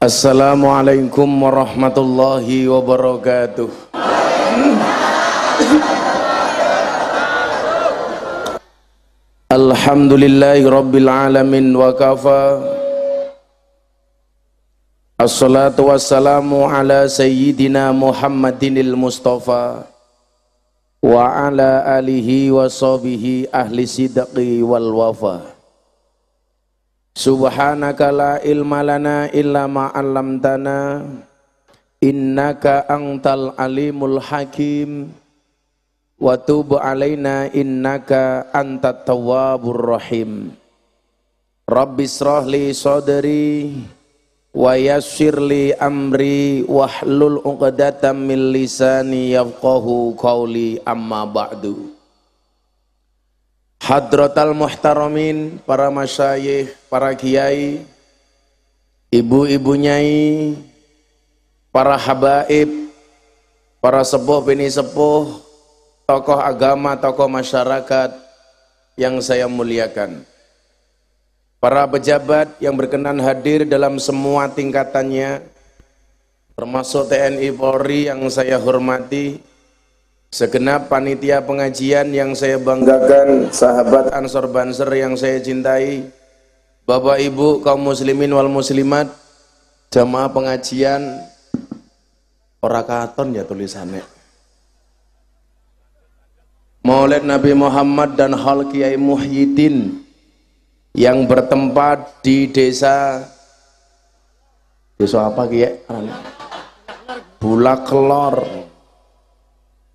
Assalamualaikum warahmatullahi wabarakatuh. Alhamdulillahi rabbil alamin wa kafa. Assalatu wassalamu ala sayyidina Muhammadinil Mustafa wa ala alihi wa sahbihi ahli sidqi wal wafa. Subhanaka la ilma lana illa ma 'allamtana innaka antal alimul hakim wa tub alaina innaka antat tawwabur rahim. Rabbi shrah li sadri wa yassir li amri wahlul 'uqdatam min lisani yafqahu qawli, amma ba'du. Hadratal muhtaramin, para masyayikh, para kiai, ibu-ibu nyai, para habaib, para sepuh bini sepuh, tokoh agama, tokoh masyarakat yang saya muliakan, para pejabat yang berkenan hadir dalam semua tingkatannya, termasuk TNI Polri yang saya hormati, segenap panitia pengajian yang saya banggakan, sahabat Ansor Banser yang saya cintai, Bapak Ibu kaum muslimin wal muslimat, jamaah pengajian, ora katon ya tulisannya, Maulid Nabi Muhammad dan Hal Kiai Muhyiddin yang bertempat di desa apa Kiai? Bulak Kelor.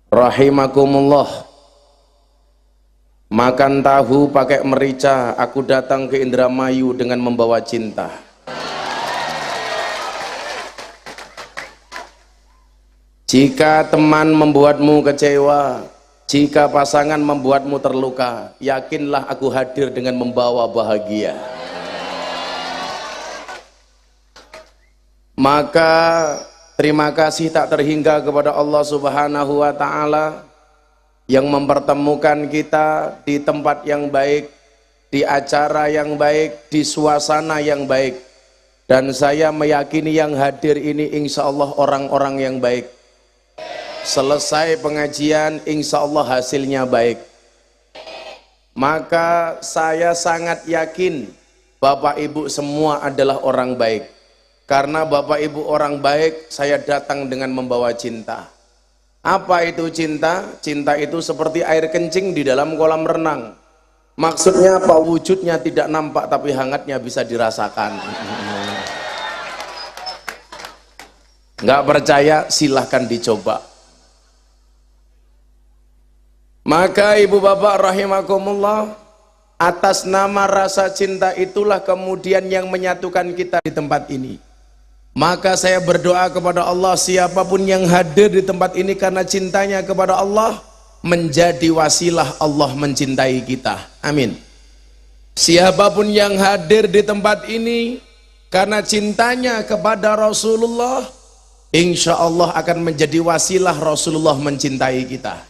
Rahimakumullah. Makan tahu pakai merica, aku datang ke Indramayu dengan membawa cinta. Jika teman membuatmu kecewa, jika pasangan membuatmu terluka, yakinlah aku hadir dengan membawa bahagia. Maka terima kasih tak terhingga kepada Allah Subhanahu wa Ta'ala yang mempertemukan kita di tempat yang baik, di acara yang baik, di suasana yang baik. Dan saya meyakini yang hadir ini insya Allah orang-orang yang baik. Selesai pengajian insya Allah hasilnya baik. Maka saya sangat yakin Bapak Ibu semua adalah orang baik. Karena Bapak Ibu orang baik, saya datang dengan membawa cinta. Apa itu cinta? Cinta itu seperti air kencing di dalam kolam renang. Maksudnya apa? Wujudnya tidak nampak tapi hangatnya bisa dirasakan. Nggak percaya? Silahkan dicoba. Maka ibu bapak rahimakumullah, atas nama rasa cinta itulah kemudian yang menyatukan kita di tempat ini. Maka saya berdoa kepada Allah, siapapun yang hadir di tempat ini karena cintanya kepada Allah, menjadi wasilah Allah mencintai kita. Amin. Siapapun yang hadir di tempat ini karena cintanya kepada Rasulullah, insya Allah akan menjadi wasilah Rasulullah mencintai kita.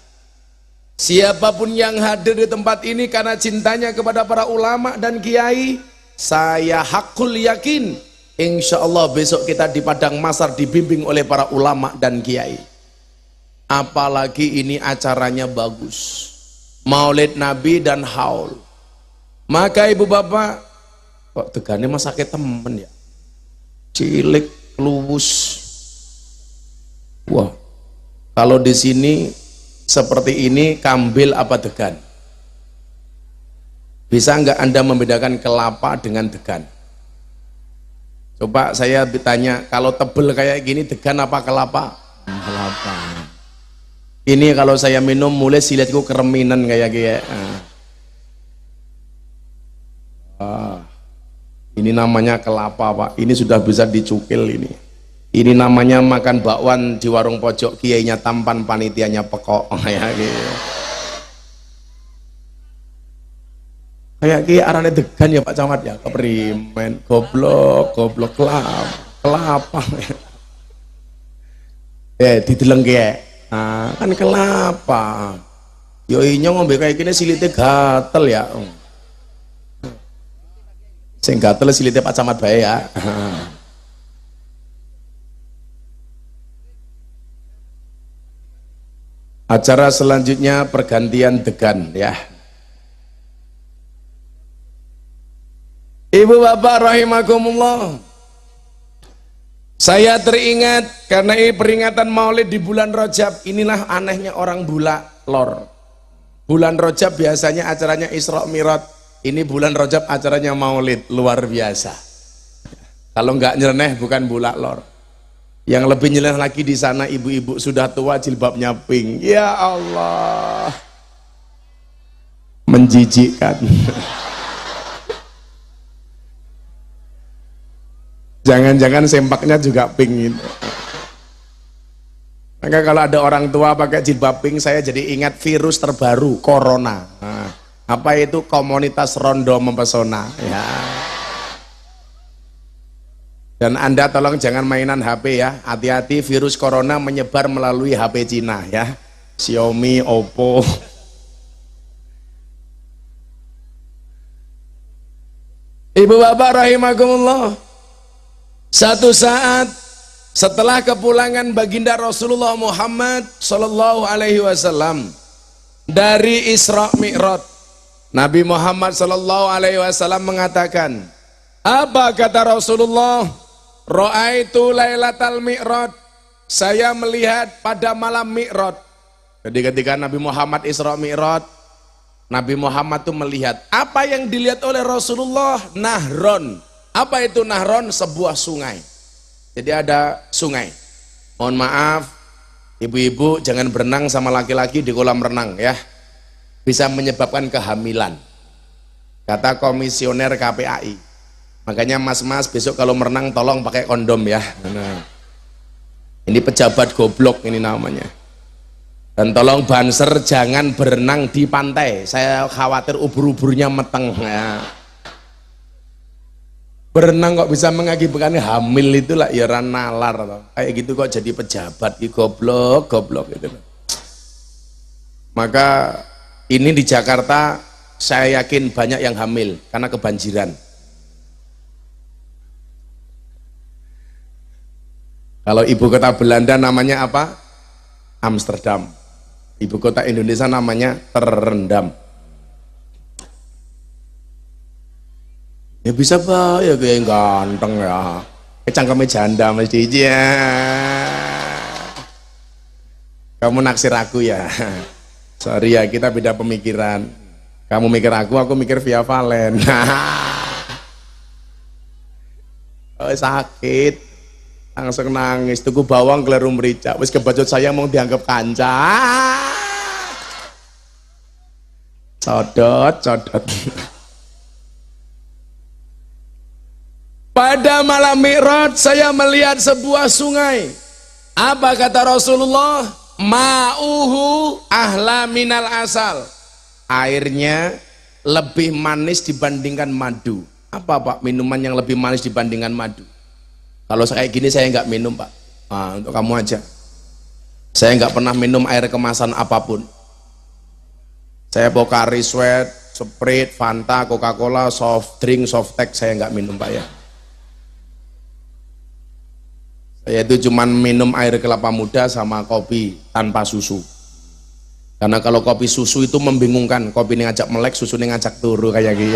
Siapapun yang hadir di tempat ini karena cintanya kepada para ulama dan kiai, saya hakul yakin insya Allah besok kita di padang mahsyar dibimbing oleh para ulama dan kiai. Apalagi ini acaranya bagus, Maulid Nabi dan haul. Maka ibu bapak, kok tegane mas sakit temen ya, cilik luwus. Wah, kalau di sini seperti ini kambil apa degan? Bisa enggak Anda membedakan kelapa dengan degan? Coba saya bertanya, kalau tebel kayak gini degan apa kelapa? Kelapa. Ini kalau saya minum mulai siletku kereminan kayak gini. Ini namanya kelapa Pak, ini sudah bisa dicukil ini. Ini namanya makan bakwan di warung pojok, kiainya tampan, panitianya pekok. Kayak gitu. Kayak ki arane degan ya Pak Camat ya, keprimen, goblok, kelapa. Dideleng ki. Nah, kan kelapa. Yo inya ngombe kayak gini silite gatel ya. Sing gatel silite Pak Camat bae ya. Acara selanjutnya pergantian degan ya. Ibu bapak rahimakumullah, saya teringat karena ini peringatan maulid di bulan Rajab. Inilah anehnya orang bulak lor. Bulan Rajab biasanya acaranya Isra Mi'raj, ini bulan Rajab acaranya maulid, luar biasa. Kalau nggak nyeleneh bukan bulak lor. Yang lebih nyeleneh lagi di sana ibu-ibu sudah tua jilbabnya pink. Ya Allah, menjijikkan. Jangan-jangan sempaknya juga pink itu. Maka kalau ada orang tua pakai jilbab pink, saya jadi ingat virus terbaru, corona. Nah, apa itu? Komunitas rondo mempesona ya. Dan Anda tolong jangan mainan HP ya, hati-hati virus corona menyebar melalui HP Cina ya, Xiaomi, Oppo. Ibu bapak rahimakumullah, satu saat setelah kepulangan baginda Rasulullah Muhammad Sallallahu Alaihi Wasallam dari Isra Mi'raj, Nabi Muhammad Sallallahu Alaihi Wasallam mengatakan, apa kata Rasulullah? Ra'aitu lailatal mi'raj, saya melihat pada malam mi'raj. Jadi ketika Nabi Muhammad Isra Mi'raj, Nabi Muhammad itu melihat apa yang dilihat oleh Rasulullah, nahron. Apa itu nahron? Sebuah sungai. Jadi ada sungai. Mohon maaf ibu-ibu, jangan berenang sama laki-laki di kolam renang ya, bisa menyebabkan kehamilan, kata komisioner KPAI. Makanya mas-mas besok kalau merenang tolong pakai kondom ya. Nah, ini pejabat goblok ini namanya. Dan tolong banser jangan berenang di pantai, saya khawatir ubur-uburnya meteng ya. Berenang kok bisa mengakibatkan hamil, itulah ya nalar. Kayak gitu kok jadi pejabat, goblok gitu. Maka ini di Jakarta saya yakin banyak yang hamil karena kebanjiran. Kalau ibu kota Belanda namanya apa? Amsterdam. Ibu kota Indonesia namanya terendam. Ya bisa pak, ya kayak ganteng ya. Cangkemnya janda mesti ya. Kamu naksir aku ya. Sorry ya, kita beda pemikiran. Kamu mikir aku mikir Via Valen. Oh, sakit. Langsung nangis, tuku bawang keleru merica, wis kebacut saya mau dianggap kanca. Codot. Pada malam Mi'raj saya melihat sebuah sungai. Apa kata Rasulullah? Ma'uhu ahla minal asal. Airnya lebih manis dibandingkan madu. Apa pak minuman yang lebih manis dibandingkan madu? Kalau kayak gini saya nggak minum pak. Nah, untuk kamu aja. Saya nggak pernah minum air kemasan apapun. Saya Pocari Sweat, Sprite, Fanta, Coca-Cola, soft drink, soft tech saya nggak minum pak ya. Saya itu cuman minum air kelapa muda sama kopi tanpa susu. Karena kalau kopi susu itu membingungkan, kopi ini ngajak melek, susu ini ngajak turu kayak gitu.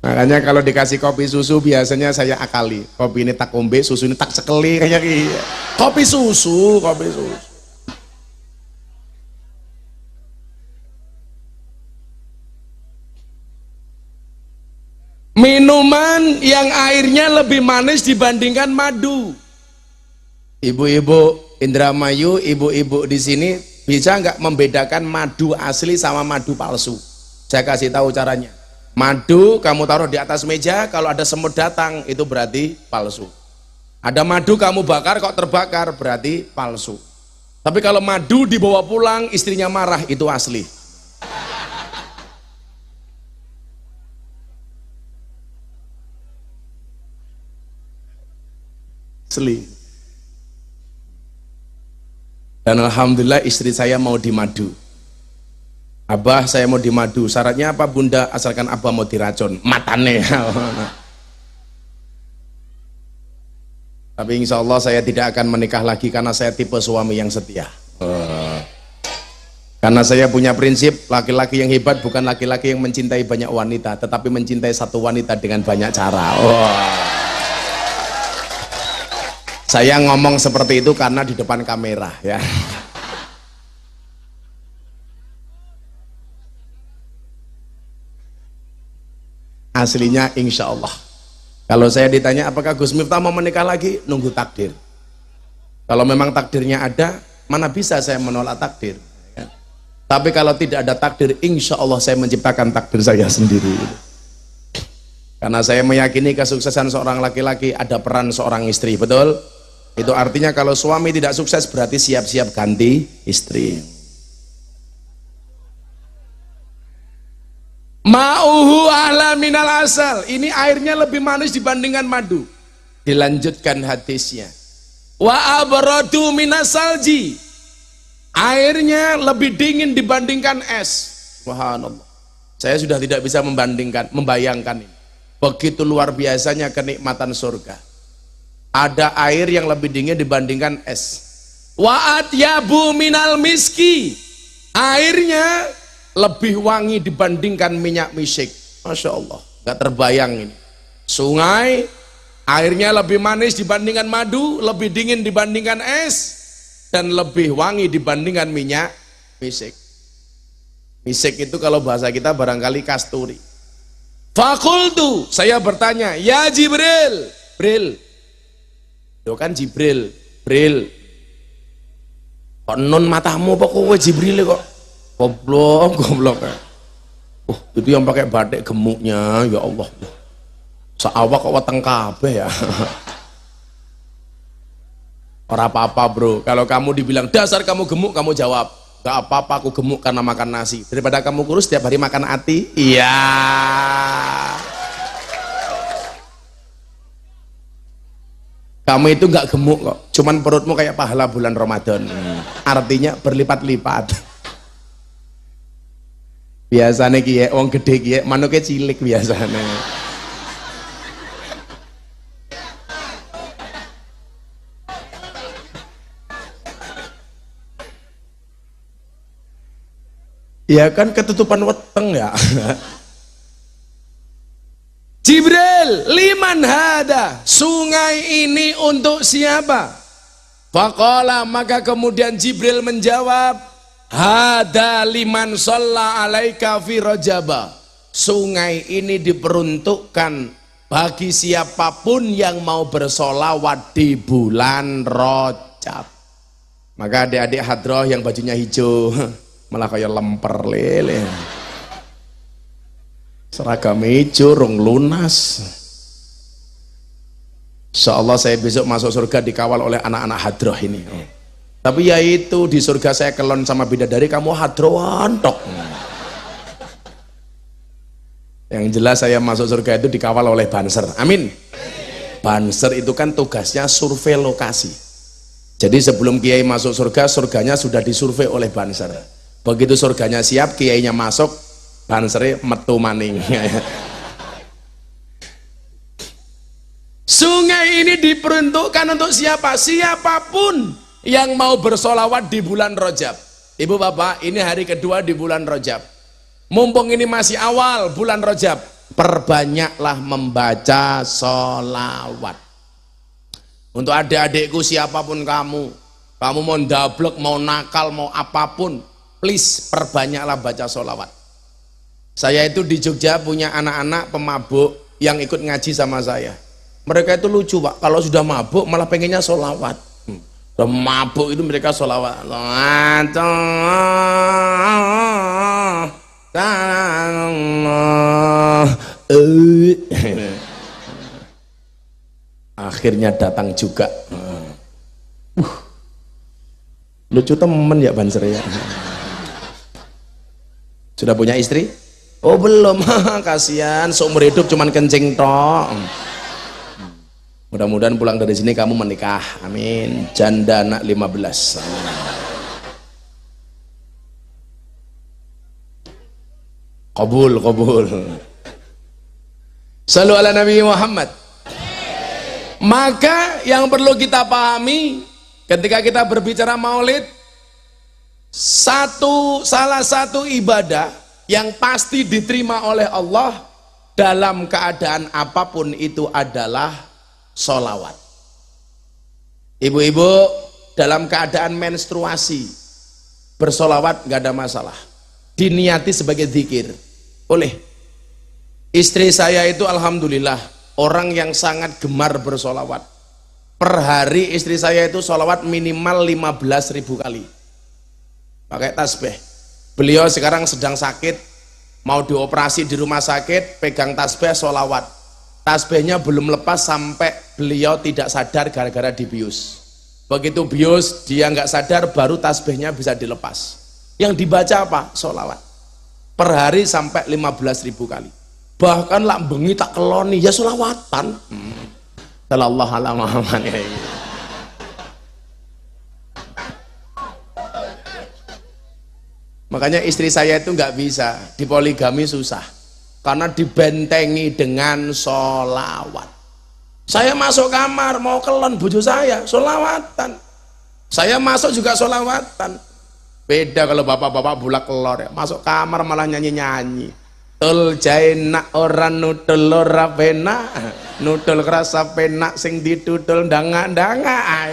Makanya kalau dikasih kopi susu biasanya saya akali, kopi ini tak ombe, susu ini tak cekeli kayak gitu. Kopi susu. Minuman yang airnya lebih manis dibandingkan madu. Ibu-ibu Indramayu, ibu-ibu di sini bisa nggak membedakan madu asli sama madu palsu? Saya kasih tahu caranya. Madu kamu taruh di atas meja, kalau ada semut datang itu berarti palsu. Ada madu kamu bakar kok terbakar berarti palsu. Tapi kalau madu dibawa pulang istrinya marah itu asli. Asli. Dan alhamdulillah istri saya mau di madu. Abah saya mau di madu, syaratnya apa bunda? Asalkan abah mau diracun matane. Tapi insya Allah saya tidak akan menikah lagi karena saya tipe suami yang setia. Karena saya punya prinsip, laki-laki yang hebat bukan laki-laki yang mencintai banyak wanita, tetapi mencintai satu wanita dengan banyak cara. Saya ngomong seperti itu karena di depan kamera ya. Aslinya insya Allah. Kalau saya ditanya apakah Gus Miftah mau menikah lagi, nunggu takdir. Kalau memang takdirnya ada, mana bisa saya menolak takdir. Tapi kalau tidak ada takdir, insya Allah saya menciptakan takdir saya sendiri. Karena saya meyakini kesuksesan seorang laki-laki ada peran seorang istri, betul? Itu artinya kalau suami tidak sukses berarti siap-siap ganti istri. Ma'uhu ahla minal asal. Ini airnya lebih manis dibandingkan madu. Dilanjutkan hadisnya. Wa abradu minas salji. Airnya lebih dingin dibandingkan es. Subhanallah. Saya sudah tidak bisa membayangkan ini. Begitu luar biasanya kenikmatan surga. Ada air yang lebih dingin dibandingkan es. Wa atyabu minal miski. Airnya lebih wangi dibandingkan minyak misik. Masya Allah, gak terbayang ini. Sungai airnya lebih manis dibandingkan madu, lebih dingin dibandingkan es, dan lebih wangi dibandingkan minyak misik. Misik itu kalau bahasa kita barangkali kasturi. Fakultu, saya bertanya, ya Jibril, Bril, itu kan Jibril, Bril, kok non matamu apa kowe Jibril kok? Goblok. Itu yang pakai batik gemuknya, ya Allah. Seawak kok weteng kabeh ya. Ora apa-apa bro, kalau kamu dibilang dasar kamu gemuk, kamu jawab gak apa-apa, aku gemuk karena makan nasi. Daripada kamu kurus setiap hari makan ati. Iya. Kamu itu gak gemuk kok, cuman perutmu kayak pahala bulan Ramadan. Artinya berlipat-lipat. Biasanya kiye wong gede kiye manuke cilik biasanya. Ya kan ketutupan weteng ya. Jibril, liman hada? Sungai ini untuk siapa? Faqala, maka kemudian Jibril menjawab, hada liman shalla alaika fi rajaba. Sungai ini diperuntukkan bagi siapapun yang mau bersolawat di bulan Rajab. Maka adik-adik hadroh yang bajunya hijau malah kayak lemper lele. Seragam hijau rong lunas. Insyaallah saya besok masuk surga dikawal oleh anak-anak hadroh ini. Tapi ya itu di surga saya kelon sama bidadari, kamu hadroan tok. Yang jelas saya masuk surga itu dikawal oleh banser. Amin. Banser itu kan tugasnya survei lokasi. Jadi sebelum kiai masuk surga, surganya sudah disurvei oleh banser. Begitu surganya siap, kiainya masuk, bansernya metu maning. Sungai ini diperuntukkan untuk siapa? Siapapun yang mau bersolawat di bulan Rajab. Ibu bapak, ini hari kedua di bulan Rajab. Mumpung ini masih awal bulan Rajab, perbanyaklah membaca solawat. Untuk adik-adikku siapapun kamu mau ndablek, mau nakal, mau apapun, please perbanyaklah baca solawat. Saya itu di Jogja punya anak-anak pemabuk yang ikut ngaji sama saya. Mereka itu lucu pak, kalau sudah mabuk malah pengennya solawat. Udah mabuk itu mereka solawat. Akhirnya datang juga. Lucu temen ya banser ya. Sudah punya istri? Oh belum. Kasihan, seumur hidup cuman kencing tok. Mudah-mudahan pulang dari sini kamu menikah. Amin. Janda anak 15. Qabul. Salu ala Nabi Muhammad. Maka yang perlu kita pahami ketika kita berbicara maulid, salah satu ibadah yang pasti diterima oleh Allah dalam keadaan apapun itu adalah sholawat. Ibu-ibu dalam keadaan menstruasi bersolawat nggak ada masalah, diniati sebagai zikir. Oleh istri saya itu alhamdulillah orang yang sangat gemar bersolawat. Per hari istri saya itu solawat minimal 15.000 kali pakai tasbih. Beliau sekarang sedang sakit, mau dioperasi di rumah sakit, pegang tasbih solawat. Tasbihnya belum lepas sampai beliau tidak sadar gara-gara dibius. Begitu bius dia nggak sadar, baru tasbihnya bisa dilepas. Yang dibaca apa? Solawat. Per hari sampai 15.000 kali. Bahkan lah bengi tak keloni ya solawatan. Sallallahu alaihi Muhammad. Makanya istri saya itu nggak bisa, dipoligami susah karena dibentengi dengan solawat. Saya masuk kamar mau kelon bojo saya solawatan, saya masuk juga solawatan. Beda kalau bapak-bapak bulak kelor ya, masuk kamar malah nyanyi-nyanyi. Tul jaina orang nutul ora penak, nutul kerasa penak sing ditutul ndanga-ndanga.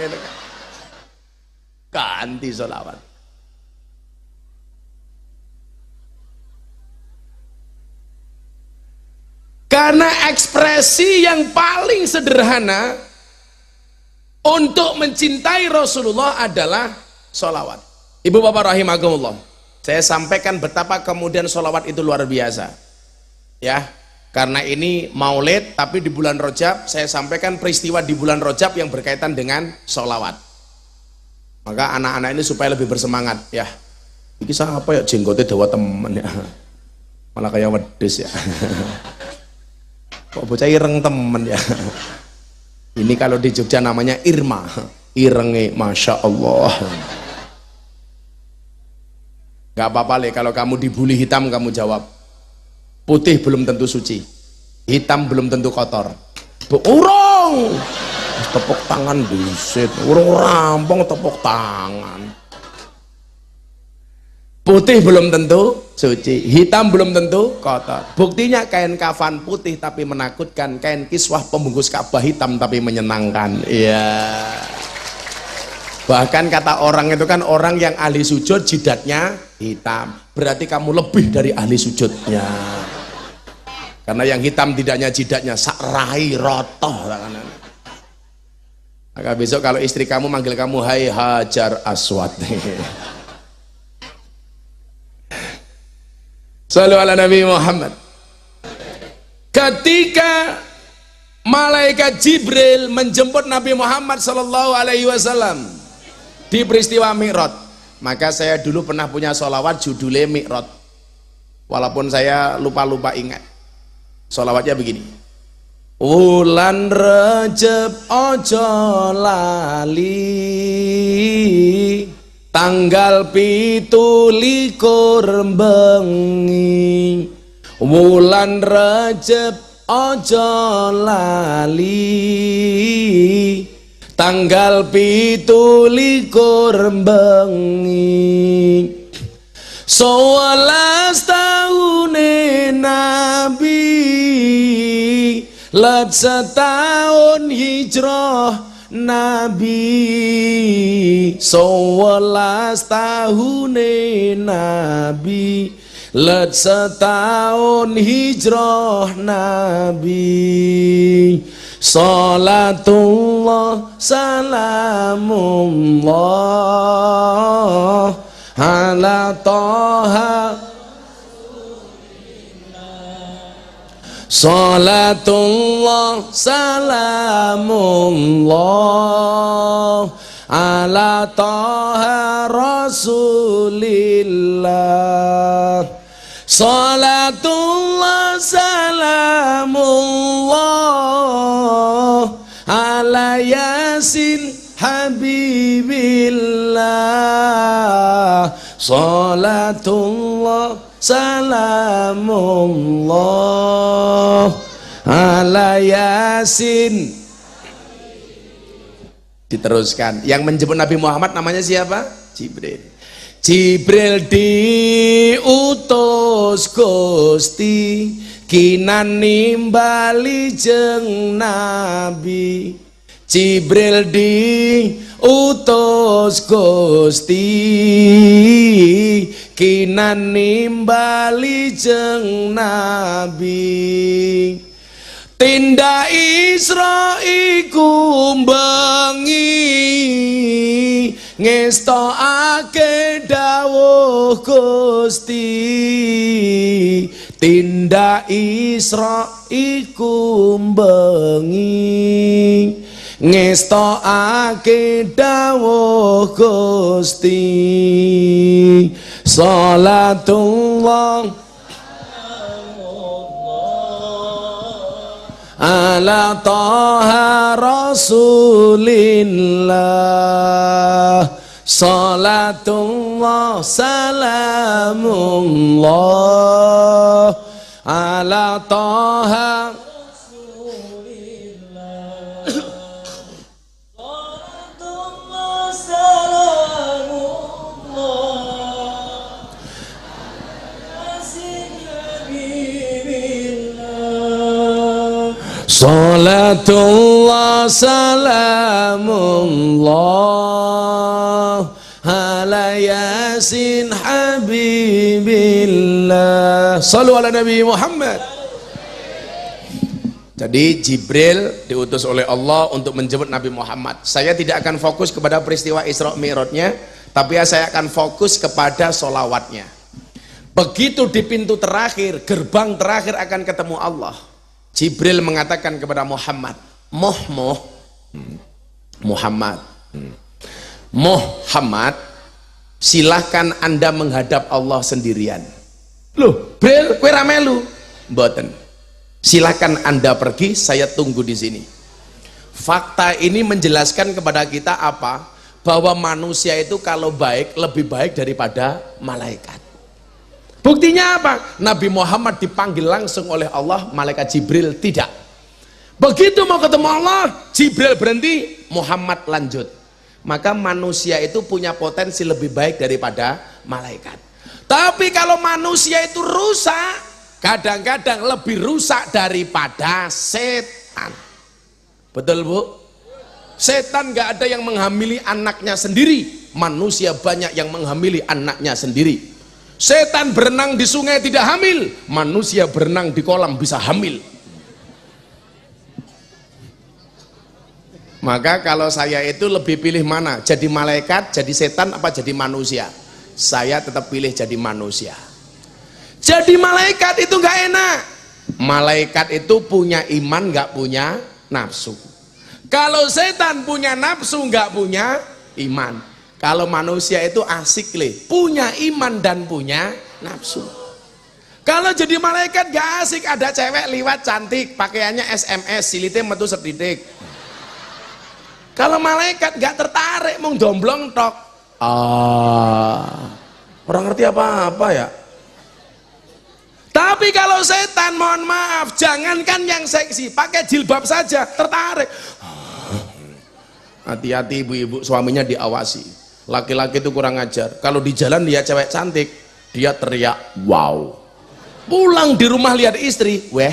Ganti sholawat. Karena ekspresi yang paling sederhana untuk mencintai Rasulullah adalah sholawat. Ibu bapak rahimakumullah, saya sampaikan betapa kemudian sholawat itu luar biasa ya. Karena ini maulid tapi di bulan Rajab, saya sampaikan peristiwa di bulan Rajab yang berkaitan dengan sholawat. Maka anak-anak ini supaya lebih bersemangat ya. Ini apa ya, jenggotnya dawa temen ya, malah kayak wedus ya. Kok bocah ireng temen ya. Ini kalau di Jogja namanya Irma, irenge Masya Allah. Gak apa-apa le, kalau kamu dibully hitam kamu jawab putih belum tentu suci, hitam belum tentu kotor. Urung tepuk tangan disit, urung rampung tepuk tangan. Putih belum tentu suci, hitam belum tentu kotor. Buktinya kain kafan putih tapi menakutkan, kain kiswah pembungkus Ka'bah hitam tapi menyenangkan. Iya. Bahkan kata orang itu kan, orang yang ahli sujud jidatnya hitam, berarti kamu lebih dari ahli sujudnya. Karena yang hitam tidaknya jidatnya sakrai rotoh. Maka besok kalau istri kamu manggil kamu hai Hajar Aswad. Shallu ala Nabi Muhammad. Ketika malaikat Jibril menjemput Nabi Muhammad sallallahu alaihi wasallam di peristiwa Mi'raj, maka saya dulu pernah punya sholawat judulnya Mi'raj, walaupun saya lupa-lupa ingat. Sholawatnya begini: wulan Rajab ojo lali, tanggal 17 bengi, wulan Rajab ojo lali, tanggal 17 bengi, 11 tahun Nabi, let setahun hijrah Nabi, 11 tahun Nabi, let setahun hijrah Nabi. Salatullah salamullah ala Taha, salatullah salamullah ala Taha Rasulillah, salatullah salamullah ala Yasin Habibillah, salatullah salamullah ala Yasin Diteruskan, yang menjemput Nabi Muhammad namanya siapa? Jibril. Jibril diutus Gusti kinan nimbali jeng Nabi. Jibril diutus Gusti kinan nimbali jeng Nabi. Tindak Isra iku bengi ngestokake dawuh Gusti. Tindak Isra iku bengi ngestokake dawuh Gusti. Salatullah ala Taha Rasulillah. Salatullah salamullah ala Taha Rasulillah. Salatullah salamullah Salatullah salamullah ala yasin habibillah. Sallu ala Nabi Muhammad. Jadi Jibril diutus oleh Allah untuk menjemput Nabi Muhammad. Saya tidak akan fokus kepada peristiwa Isra Mi'rajnya, tapi saya akan fokus kepada solawatnya. Begitu di pintu terakhir, gerbang terakhir akan ketemu Allah, Jibril mengatakan kepada Muhammad, Muhammad, silahkan Anda menghadap Allah sendirian. Loh, Bril, kowe ra melu? Mboten. Silahkan Anda pergi, saya tunggu di sini. Fakta ini menjelaskan kepada kita apa? Bahwa manusia itu kalau baik lebih baik daripada malaikat. Buktinya apa? Nabi Muhammad dipanggil langsung oleh Allah, malaikat Jibril tidak. Begitu mau ketemu Allah, Jibril berhenti, Muhammad lanjut. Maka manusia itu punya potensi lebih baik daripada malaikat. Tapi kalau manusia itu rusak, kadang-kadang lebih rusak daripada setan. Betul Bu? Setan gak ada yang menghamili anaknya sendiri, manusia banyak yang menghamili anaknya sendiri. Setan berenang di sungai tidak hamil, manusia berenang di kolam bisa hamil. Maka kalau saya itu lebih pilih mana? Jadi malaikat, jadi setan, apa jadi manusia? Saya tetap pilih jadi manusia. Jadi malaikat itu gak enak. Malaikat itu punya iman, gak punya nafsu. Kalau setan punya nafsu, gak punya iman. Kalau manusia itu asik le, punya iman dan punya nafsu. Kalau jadi malaikat gak asik, ada cewek liwat cantik, pakaiannya SMS, silitnya metu setitik. Kalau malaikat gak tertarik, mau domblong tok. Orang ngerti apa-apa ya. Tapi kalau setan, mohon maaf, jangankan yang seksi, pakai jilbab saja tertarik. Hati-hati ibu-ibu, suaminya diawasi. Laki-laki itu kurang ajar. Kalau di jalan lihat cewek cantik, dia teriak wow. Pulang di rumah lihat istri, weh.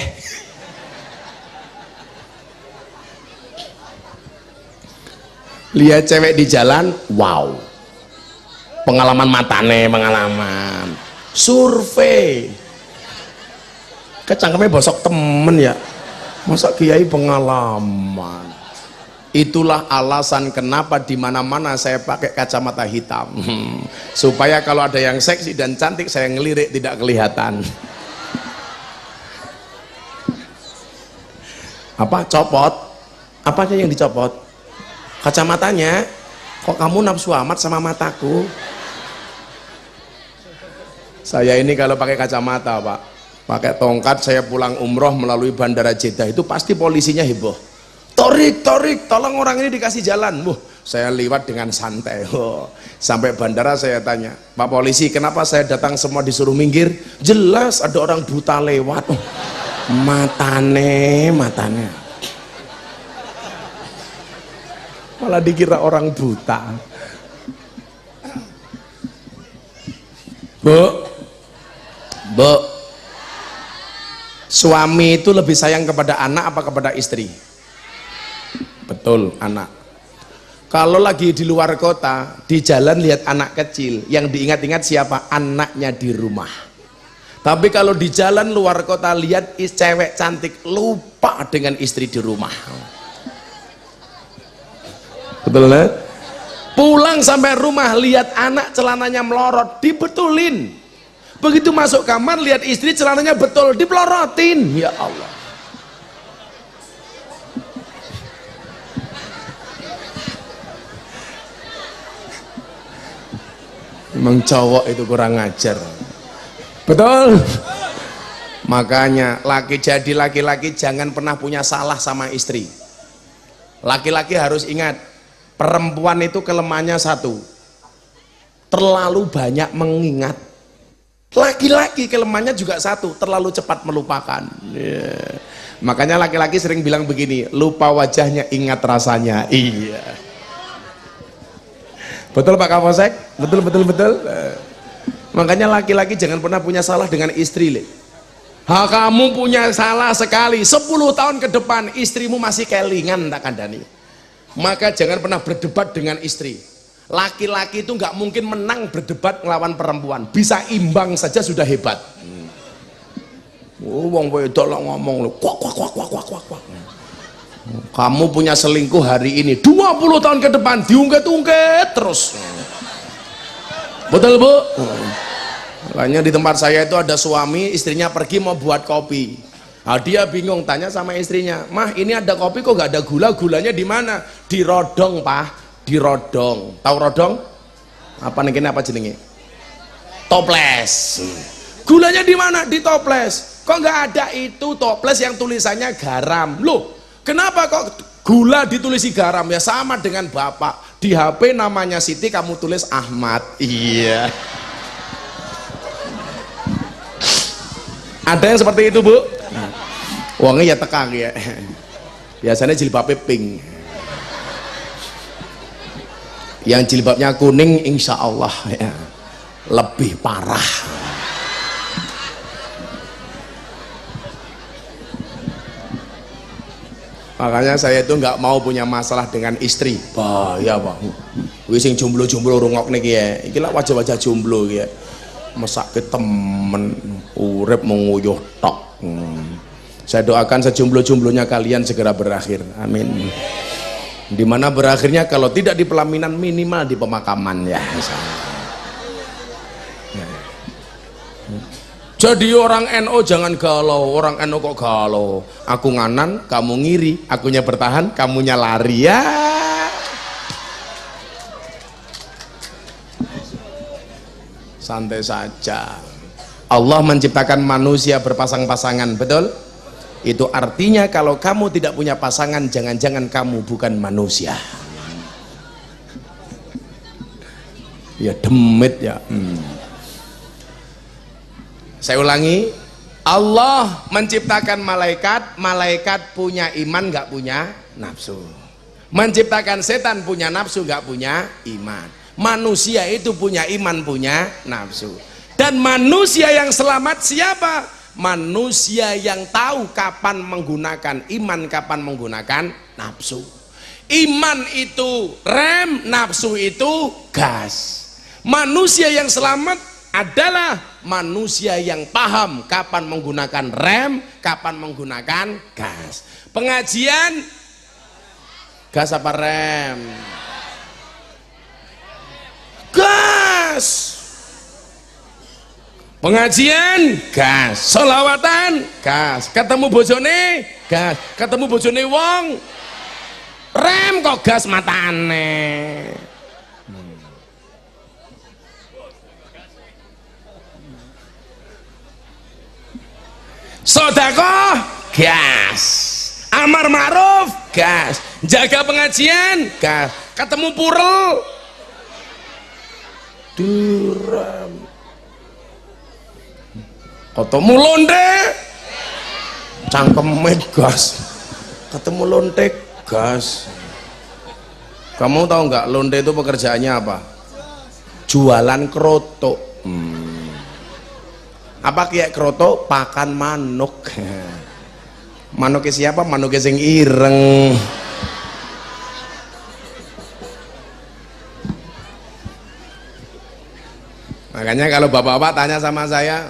Lihat cewek di jalan, wow. Pengalaman matane, pengalaman. Survei. Kecangkemnya bosok temen ya. Masa kiai pengalaman. Itulah alasan kenapa di mana-mana saya pakai kacamata hitam. Supaya kalau ada yang seksi dan cantik saya ngelirik tidak kelihatan. Apa? Copot? Apanya yang dicopot? Kacamatanya. Kok kamu nafsu amat sama mataku? Saya ini kalau pakai kacamata Pak, pakai tongkat, saya pulang umroh melalui bandara Jeddah, itu pasti polisinya heboh. Torik, tolong orang ini dikasih jalan. Saya lewat dengan santai. Sampai bandara saya tanya, Pak polisi, kenapa saya datang semua disuruh minggir? Jelas ada orang buta lewat. Matane. Malah dikira orang buta. Bu, bu, suami itu lebih sayang kepada anak apa kepada istri? Betul, anak. Kalau lagi di luar kota, di jalan lihat anak kecil, yang diingat-ingat siapa? Anaknya di rumah. Tapi kalau di jalan luar kota lihat cewek cantik, lupa dengan istri di rumah. Betul kan? Pulang sampai rumah lihat anak celananya melorot, dibetulin. Begitu masuk kamar lihat istri celananya betul, dipelorotin. Ya Allah. Memang cowok itu kurang ajar. Betul. Makanya jadi laki-laki jangan pernah punya salah sama istri. Laki-laki harus ingat, perempuan itu kelemahannya satu, terlalu banyak mengingat. Laki-laki kelemahannya juga satu, terlalu cepat melupakan. Makanya laki-laki sering bilang begini, lupa wajahnya ingat rasanya. Iya, betul Pak Kapolsek, betul. Makanya laki-laki jangan pernah punya salah dengan istri. Kamu punya salah sekali 10 tahun ke depan istrimu masih kelingan tak kandani. Maka jangan pernah berdebat dengan istri. Laki-laki itu nggak mungkin menang berdebat melawan perempuan, bisa imbang saja sudah hebat. Wong wedok lah ngomong lo, kuak. Kamu punya selingkuh hari ini, 20 tahun ke depan diungkit-ungkit terus. Betul Bu? Makanya di tempat saya itu ada suami, istrinya pergi mau buat kopi. Nah, dia bingung, tanya sama istrinya, mah ini ada kopi kok gak ada gula, gulanya di mana? Di rodong Pak, di rodong. Tahu rodong? Apa nih, apa jenenge? Toples. Gulanya di mana? Di toples. Kok nggak ada itu toples yang tulisannya garam? Loh, kenapa kok gula ditulisi garam? Ya sama dengan bapak. Di HP namanya Siti, kamu tulis Ahmad. Iya. Ada yang seperti itu Bu? Uangnya ya tekang ya. Biasanya jilbabnya pink. Yang jilbabnya kuning insya Allah ya, lebih parah. Makanya saya itu nggak mau punya masalah dengan istri. Bahaya Bang. Wis sing jomblo-jomblo rungok niki ya. Iki lah wajah-wajah jomblo ya. Mesake temen urip menguyuh tok. Saya doakan sejomblo-jomblonya kalian segera berakhir. Amin. Dimana berakhirnya kalau tidak di pelaminan minimal di pemakaman ya. Jadi orang NO jangan galau, orang NO kok galau. Aku nganan, kamu ngiri, akunya bertahan, kamunya lari ya. Santai saja. Allah menciptakan manusia berpasang-pasangan, betul? Itu artinya kalau kamu tidak punya pasangan, jangan-jangan kamu bukan manusia. Ya demit ya. Saya ulangi, Allah menciptakan malaikat, malaikat punya iman nggak punya nafsu. Menciptakan setan punya nafsu nggak punya iman. Manusia itu punya iman punya nafsu. Dan manusia yang selamat siapa? Manusia yang tahu kapan menggunakan iman, kapan menggunakan nafsu. Iman itu rem, nafsu itu gas. Manusia yang selamat adalah manusia yang paham kapan menggunakan rem, kapan menggunakan gas. Pengajian gas apa rem? Gas. Pengajian gas, sholawatan gas, ketemu bojone gas, ketemu bojone wong rem kok gas matane. Sodakoh gas, amar ma'ruf gas, jaga pengajian gas, ketemu purel direm, ketemu londe cangkeme gas, ketemu lonte gas, Kamu tahu nggak lonte itu pekerjaannya apa? Jualan kroto. Apa kayak kroto? Pakan manuk. Manuknya siapa? Manuknya sing ireng. Makanya kalau bapak-bapak tanya sama saya,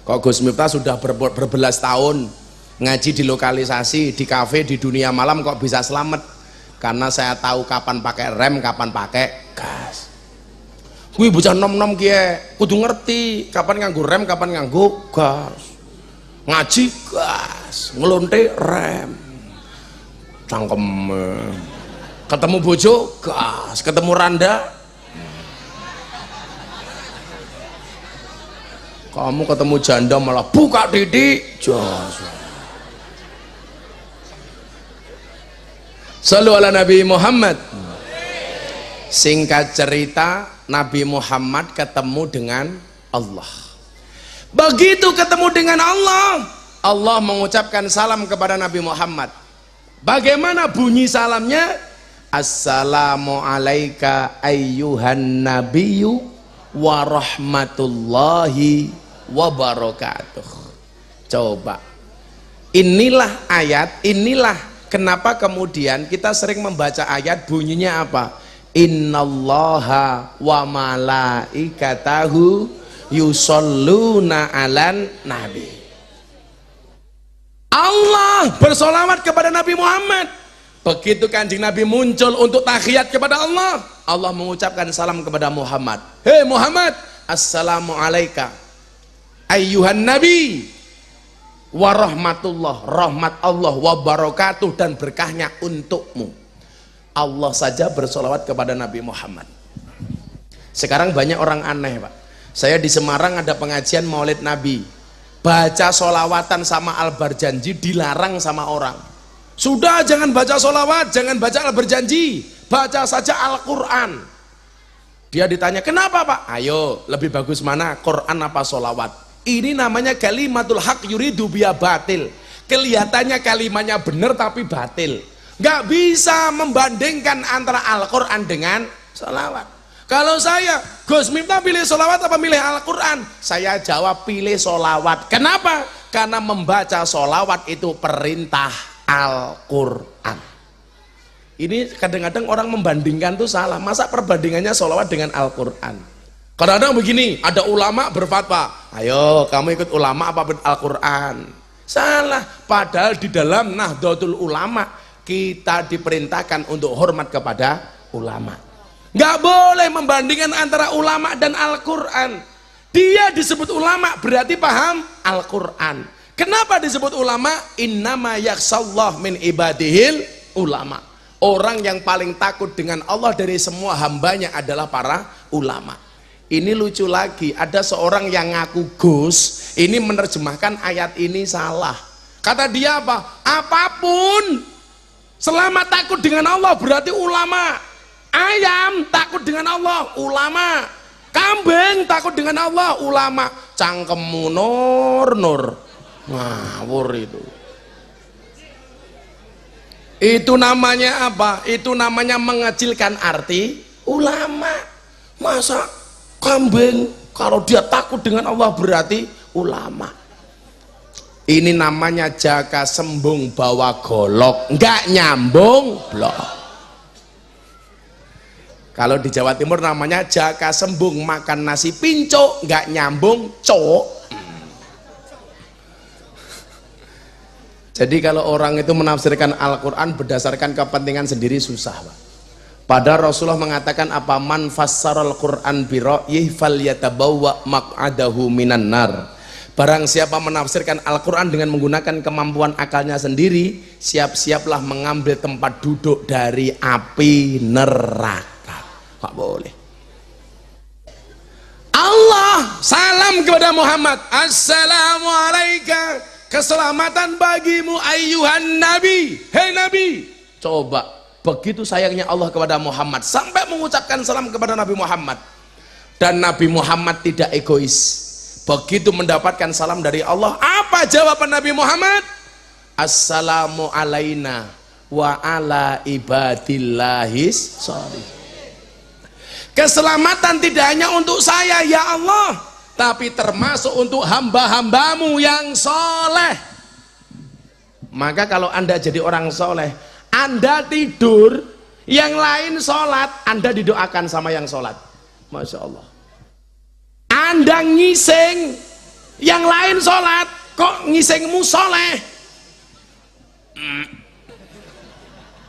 kok Gus Miftah sudah berbelas tahun ngaji di lokalisasi, di kafe, di dunia malam kok bisa selamat? Karena saya tahu kapan pakai rem, kapan pakai gas. Kuwi bocah nom-nom kiye kudu ngerti kapan nganggo rem, kapan nganggo gas. Ngaji gas, ngelonte rem. Cangkem. Ketemu bojo gas, ketemu randa. Kamu ketemu janda malah buka titik. Jos. Sallu ala Nabi Muhammad. Singkat cerita, Nabi Muhammad ketemu dengan Allah. Begitu ketemu dengan Allah, Allah mengucapkan salam kepada Nabi Muhammad. Bagaimana bunyi salamnya? Assalamu alayka ayyuhan nabiyyu wa rahmatullahi wa barakatuh. Coba, inilah ayat, inilah kenapa kemudian kita sering membaca ayat bunyinya apa? Innallaha wa malaikatahu yusholluna 'alan nabi. Allah bersolawat kepada Nabi Muhammad. Begitu Kanjeng Nabi muncul untuk tahiyat kepada Allah, Allah mengucapkan salam kepada Muhammad. Hei Muhammad, assalamu alayka ayyuhan nabi wa rahmatullah, rahmat Allah wa barakatuh, dan berkahnya untukmu. Allah saja bersolawat kepada Nabi Muhammad. Sekarang banyak orang aneh, Pak. Saya di Semarang ada pengajian Maulid Nabi, baca solawatan sama Al-Barjanji dilarang sama orang. Sudah, jangan baca solawat, jangan baca Al-Barjanji, baca saja Al-Quran. Dia ditanya, kenapa Pak? Ayo, lebih bagus mana, Quran apa solawat? Ini namanya kalimatul haq yuridu biya batil. Kelihatannya kalimatnya benar tapi batil. Nggak bisa membandingkan antara Al-Quran dengan sholawat. Kalau saya, Gus Miftah pilih sholawat apa pilih Al-Quran? Saya jawab pilih sholawat. Kenapa? Karena membaca sholawat itu perintah Al-Quran. Ini kadang-kadang orang membandingkan tuh salah. Masa perbandingannya sholawat dengan Al-Quran? Kadang-kadang begini, ada ulama berfatwa, ayo kamu ikut ulama apa Al-Quran? Salah. Padahal di dalam Nahdlatul Ulama kita diperintahkan untuk hormat kepada ulama. Nggak boleh membandingkan antara ulama dan Al-Quran. Dia disebut ulama berarti paham Al-Quran. Kenapa disebut ulama? Innama yakhshallah min ibadihil ulama. Orang yang paling takut dengan Allah dari semua hambanya adalah para ulama. Ini lucu lagi, ada seorang yang ngaku Gus, ini menerjemahkan ayat ini salah. Kata dia apa? Apapun selama takut dengan Allah berarti ulama. Ayam takut dengan Allah, ulama. Kambing takut dengan Allah, ulama. Cangkemmu nur ngawur itu. Itu namanya apa? Itu namanya mengecilkan arti ulama. Masa kambing kalau dia takut dengan Allah berarti ulama? Ini namanya jaka sembung bawa golok, nggak nyambung blok. Kalau di Jawa Timur namanya jaka sembung makan nasi pinco, nggak nyambung cok. Jadi kalau orang itu menafsirkan Al-Quran berdasarkan kepentingan sendiri susah, Pak. Padahal Rasulullah mengatakan apa? Man fassaral Quran bira'yih falyatabawwa maq'adahu minan nar. Barang siapa menafsirkan Al-Quran dengan menggunakan kemampuan akalnya sendiri, siap-siaplah mengambil tempat duduk dari api neraka. Pak boleh. Allah salam kepada Muhammad, assalamu alaika, keselamatan bagimu ayyuhan nabi, hei nabi. Coba, begitu sayangnya Allah kepada Muhammad sampai mengucapkan salam kepada Nabi Muhammad. Dan Nabi Muhammad tidak egois. Begitu mendapatkan salam dari Allah, apa jawaban Nabi Muhammad? Assalamu alaina wa ala ibadillahis sholih. Keselamatan tidak hanya untuk saya ya Allah, tapi termasuk untuk hamba-hambamu yang soleh. Maka kalau Anda jadi orang soleh, Anda tidur, yang lain sholat, Anda didoakan sama yang sholat. Masya Allah. Anda ngising, yang lain sholat, kok ngisingmu soleh?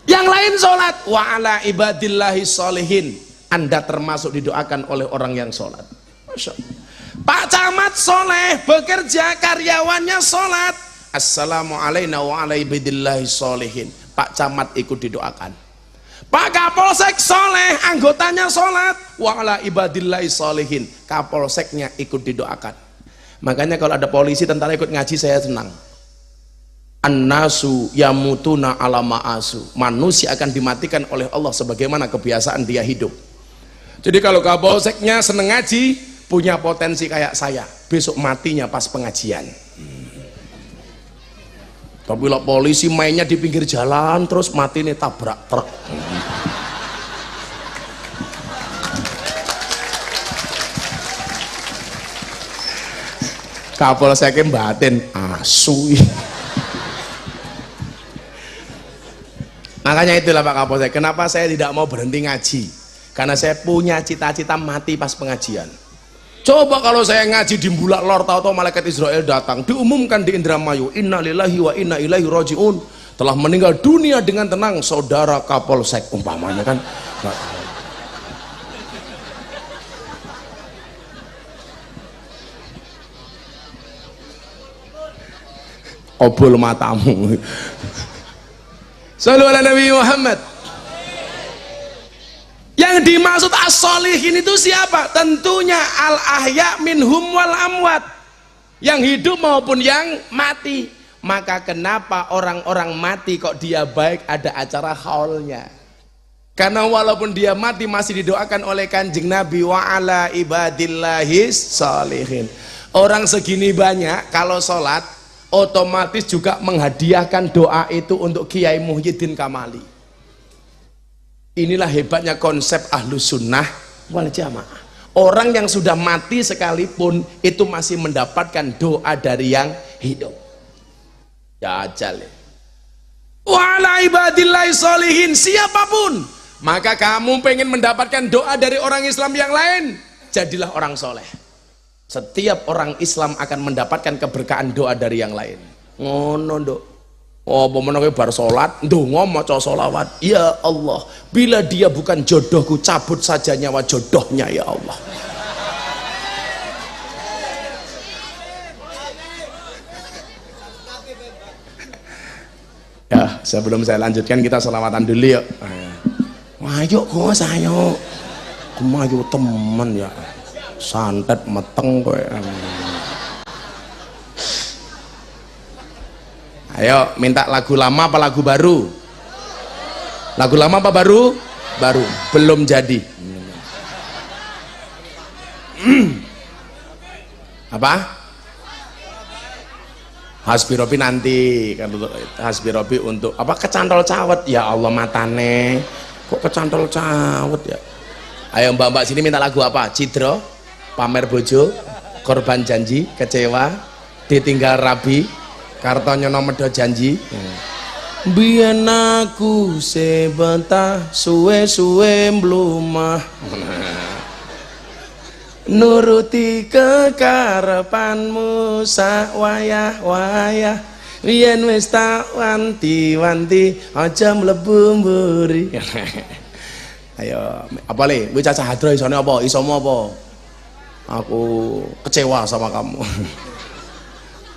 Yang lain sholat, wa ala ibadillahi sholihin, Anda termasuk didoakan oleh orang yang sholat. Masya Allah. Pak Camat soleh, bekerja, karyawannya sholat, assalamualaikum wa ala ibadillahi sholihin, Pak Camat ikut didoakan. Pak Kapolsek soleh, anggotanya sholat, wa ala ibadillahi sholihin, Kapolseknya ikut didoakan. Makanya kalau ada polisi, tentara ikut ngaji, saya senang. An-nasu yamutuna ala ma'asu, manusia akan dimatikan oleh Allah sebagaimana kebiasaan dia hidup. Jadi kalau Kapolseknya seneng ngaji, punya potensi kayak saya, besok matinya pas pengajian. Tapi kalau polisi mainnya di pinggir jalan terus mati nih tabrak truk. Kapolseknya batin asu. Makanya itulah Pak Kapolsek, kenapa saya tidak mau berhenti ngaji, karena saya punya cita-cita mati pas pengajian. Coba kalau saya ngaji di Bulak Lor, tahu-tahu malaikat Israel datang, diumumkan di Indramayu, innalillahi wa inna ilaihi rajiun, telah meninggal dunia dengan tenang saudara Kapolsek, umpamanya kan. Obol matamu. Sallu ala Nabi Muhammad. Yang dimaksud as-sholihin itu siapa? Tentunya al-ahya minhum wal amwat, yang hidup maupun yang mati. Maka kenapa orang-orang mati kok dia baik, ada acara haulnya? Karena walaupun dia mati masih didoakan oleh Kanjeng Nabi, wa ala ibadillahis sholihin. Orang segini banyak kalau sholat otomatis juga menghadiahkan doa itu untuk Kiai Muhyiddin Kamali. Inilah hebatnya konsep Ahlus Sunnah wal Jamaah. Orang yang sudah mati sekalipun itu masih mendapatkan doa dari yang hidup. Ya ajal. Wa ala ibadillahi sholihin, siapapun. Maka kamu pengen mendapatkan doa dari orang Islam yang lain, jadilah orang soleh. Setiap orang Islam akan mendapatkan keberkahan doa dari yang lain. Ngono nduk. Oh, pemenangnya bar sholat, ndonga maca sholawat. Ya Allah, bila dia bukan jodohku, cabut saja nyawa jodohnya ya Allah. Ya, sebelum saya lanjutkan kita selawatan dulu yuk. Ayo kok saya. Kemayu teman ya. Santet meteng kowe. Ayo minta lagu lama apa lagu baru? Lagu lama apa baru? Baru. Belum jadi. Apa? Hasbi Robi nanti kan, Hasbi Robi untuk apa? Kecantol cawet. Ya Allah matane. Kok kecantol cawet ya? Ayo mbak-mbak sini minta lagu apa? Cidro, pamer bojo, korban janji, kecewa, ditinggal rabi, kartonyono medo janji. Biyen aku sebentar suwe-suwe mlumah. Nuruti kekarepanmu sak wayah-wayah. Biyen wis tak wanti-wanti aja mlebu mburi. Ayo, apa le? Kowe cacah hadro isone apa? Isomu apa? Aku kecewa sama kamu.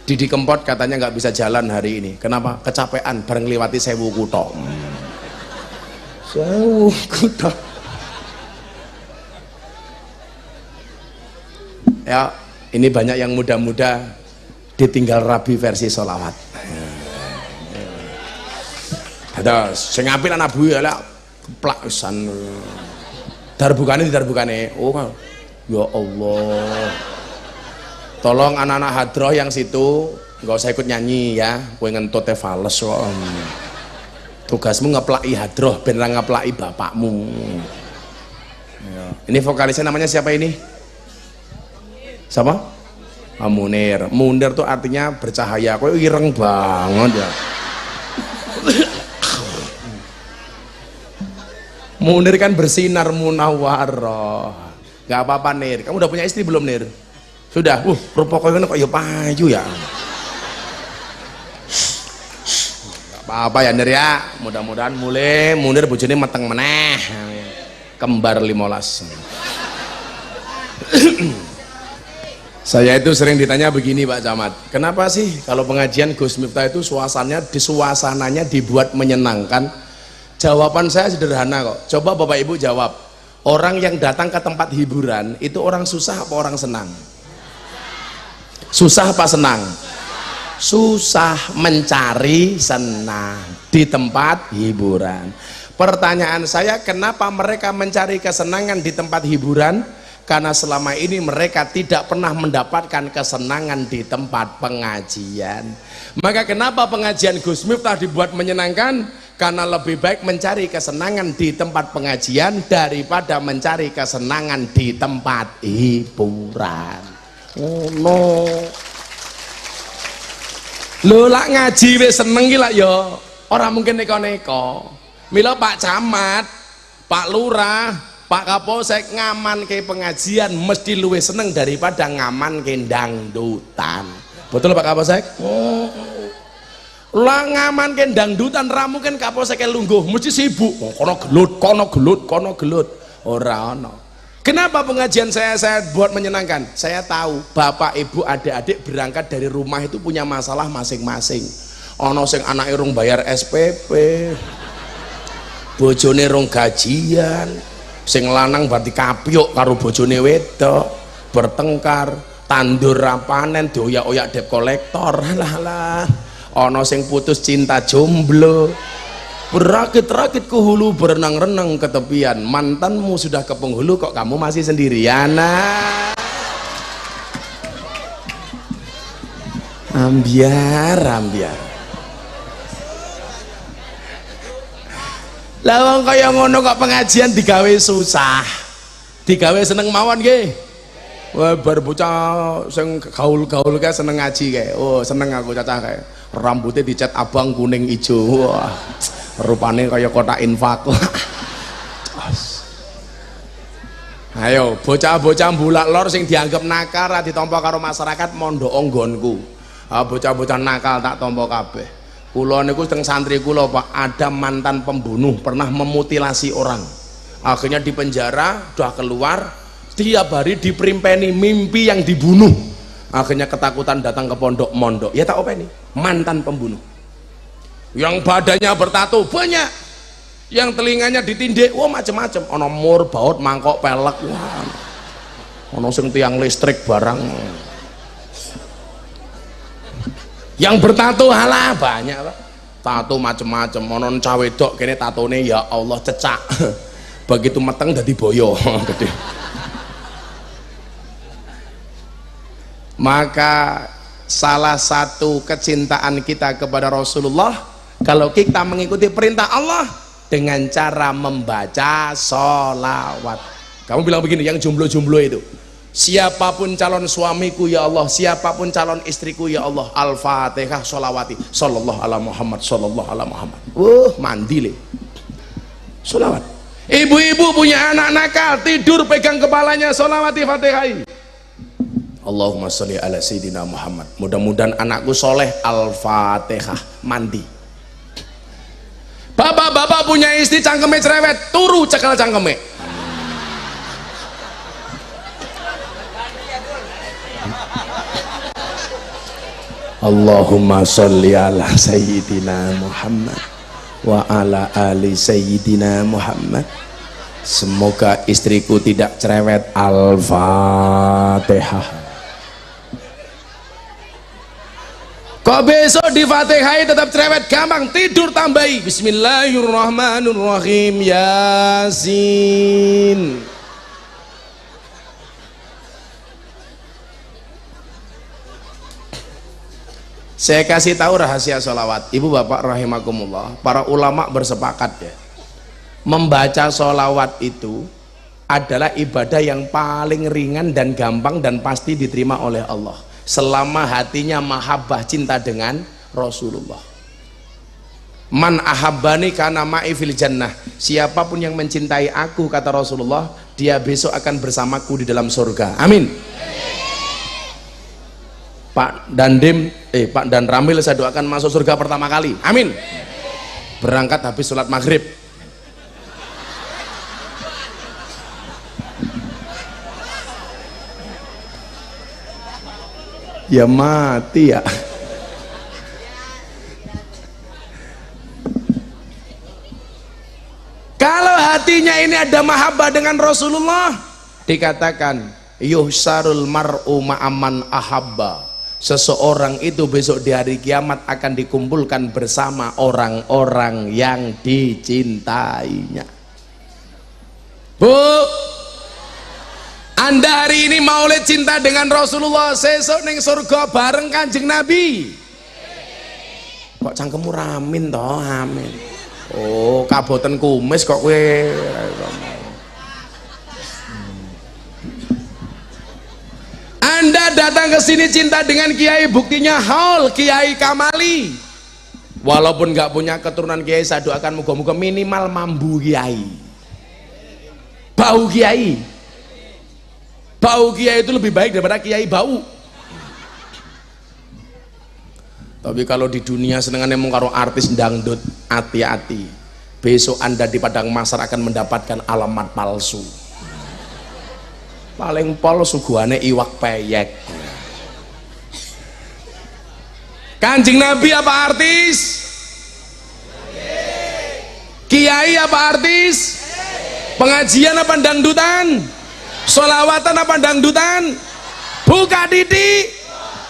Didi Kempot katanya nggak bisa jalan hari ini. Kenapa? Kecapean bareng ngliwati Sewu Kutho. Sewu Kutho. Ya, ini banyak yang muda-muda ditinggal rabi versi sholawat. Ada sing apik anak bu ya lah. Plaksan darbukane oh ya Allah, tolong anak-anak hadroh yang situ nggak usah ikut nyanyi ya, kowe ngentute fales kok. Tugasmu ngeplaki hadroh ben ra ngeplaki bapakmu. Ini vokalisnya namanya siapa ini? Siapa? Munir. Munir tuh artinya bercahaya. Kok ireng banget ya. Munir kan bersinar munawwaroh. Gak apa-apa Nir. Kamu udah punya istri belum Nir? Sudah. Rupa koyo kok ya payu ya. Gak apa-apa ya Nir ya. Mudah-mudahan mulai Munir bojone meteng meneh. Kembar 15. Saya itu sering ditanya begini Pak Camat, kenapa sih kalau pengajian Gus Miftah itu suasananya dibuat menyenangkan? Jawaban saya sederhana kok. Coba Bapak Ibu jawab, orang yang datang ke tempat hiburan itu orang susah apa orang senang? Susah apa senang? Susah, mencari senang di tempat hiburan. Pertanyaan saya, kenapa mereka mencari kesenangan di tempat hiburan? Karena selama ini mereka tidak pernah mendapatkan kesenangan di tempat pengajian. Maka kenapa pengajian Gus Miftah dibuat menyenangkan? Karena lebih baik mencari kesenangan di tempat pengajian daripada mencari kesenangan di tempat hiburan. Oh no. Lho lak ngaji wis seneng iki lak ya. Ora mungkin neko-neko. Mila Pak Camat, Pak Lurah, Pak Kapolsek ngaman ke pengajian mesti luwih seneng daripada ngaman ke dangdutan. Betul Pak Kapolsek? Lah ngaman ke dangdutan ra mungkin Kapolsek lungguh, mesti sibuk. Kono gelut. Ora ono. Kenapa pengajian saya buat menyenangkan? Saya tahu Bapak Ibu adik-adik berangkat dari rumah itu punya masalah masing-masing. Ono sing anake rung bayar SPP. Bojone rong gajian, sing lanang berarti kapyuk karo bojone wedok, bertengkar, tandur rapanen, dioyak-oyak debt kolektor, lah. Ono sing putus cinta jomblo, berakit-rakit ke hulu, berenang-renang ke tepian. Mantanmu sudah ke penghulu, kok kamu masih sendirian? Ambiar. Lawang kaya ngono kok pengajian digawe susah, digawe seneng mawon nggih. Wah bar bocah sing gaul-gaul kae seneng ngaji kae. Oh seneng aku cacah kae. Rambutnya dicat abang kuning ijo. Wah rupane kaya kotak infak. Ayo bocah-bocah bulak lor sing dianggap nakal ra ditampa karo masyarakat mondok nggonku. Bocah-bocah nakal tak tampa kabeh. Kula niku teng santri kula Pak, ada mantan pembunuh pernah memutilasi orang, akhirnya di penjara, udah keluar, tiap hari diperimpeni mimpi yang dibunuh, akhirnya ketakutan datang ke pondok mondok, ya tak openi mantan pembunuh yang badannya bertato banyak, yang telinganya ditindik, wah macem-macem, ono mur, baut, mangkok, pelek, wah ono sing tiang listrik barang. Yang bertato halah banyak Pak, tato macem-macem, monon cawedok kene tatone ya Allah cecak, begitu meteng dadi boyo gede. Maka salah satu kecintaan kita kepada Rasulullah kalau kita mengikuti perintah Allah dengan cara membaca sholawat. Kamu bilang begini, yang jomblo-jomblo itu, siapapun calon suamiku ya Allah, siapapun calon istriku ya Allah, Al-Fatihah sholawati sallallahu ala Muhammad sallallahu ala Muhammad. Mandi le sholawat. Ibu-ibu punya anak nakal, tidur pegang kepalanya, sholawati Fatihah. Allahumma sholli ala Sayyidina Muhammad. Mudah-mudahan anakku soleh, Al-Fatihah, mandi. Bapak-bapak punya istri cangkeme cerewet, turu cekel cangkeme. Allahumma sholli ala Sayyidina Muhammad wa ala ali Sayyidina Muhammad. Semoga istriku tidak cerewet. Al-Fatihah. Kok besok di Fatihah tetap cerewet? Gampang, tidur tambahi Bismillahirrahmanirrahim, Yasin. Saya kasih tahu rahasia sholawat. Ibu bapak rahimakumullah, para ulama bersepakat ya, membaca sholawat itu adalah ibadah yang paling ringan dan gampang dan pasti diterima oleh Allah selama hatinya mahabbah, cinta dengan Rasulullah. Man ahabbani kana ma'i fil jannah, siapapun yang mencintai aku kata Rasulullah, dia besok akan bersamaku di dalam surga. Amin. Pak dan Ramil saya doakan masuk surga pertama kali. Amin. Berangkat habis sholat maghrib. Ya mati ya. Kalau hatinya ini ada mahabbah dengan Rasulullah, dikatakan yuhsarul mar'u ma'aman ahabba, seseorang itu besok di hari kiamat akan dikumpulkan bersama orang-orang yang dicintainya. Bu, Anda hari ini maulid cinta dengan Rasulullah, sesuk ning surga bareng Kanjeng Nabi. Kok cangkemmu ramin toh? Amin. Oh, kaboten kumis kok kowe. Anda datang ke sini cinta dengan kiai, buktinya haul Kiai Kamali. Walaupun nggak punya keturunan kiai, saya doakan moga-moga minimal mambu kiai. Bau kiai. Bau kiai itu lebih baik daripada kiai bau. Tapi kalau di dunia senengannya mau karo artis dangdut, hati-hati. Besok Anda di padang mahsyar akan mendapatkan alamat palsu. Paling pol suguhane iwak peyek. Kanjeng Nabi apa artis? Kiai apa artis? Pengajian apa dangdutan? Sholawatan apa dangdutan? Buka titik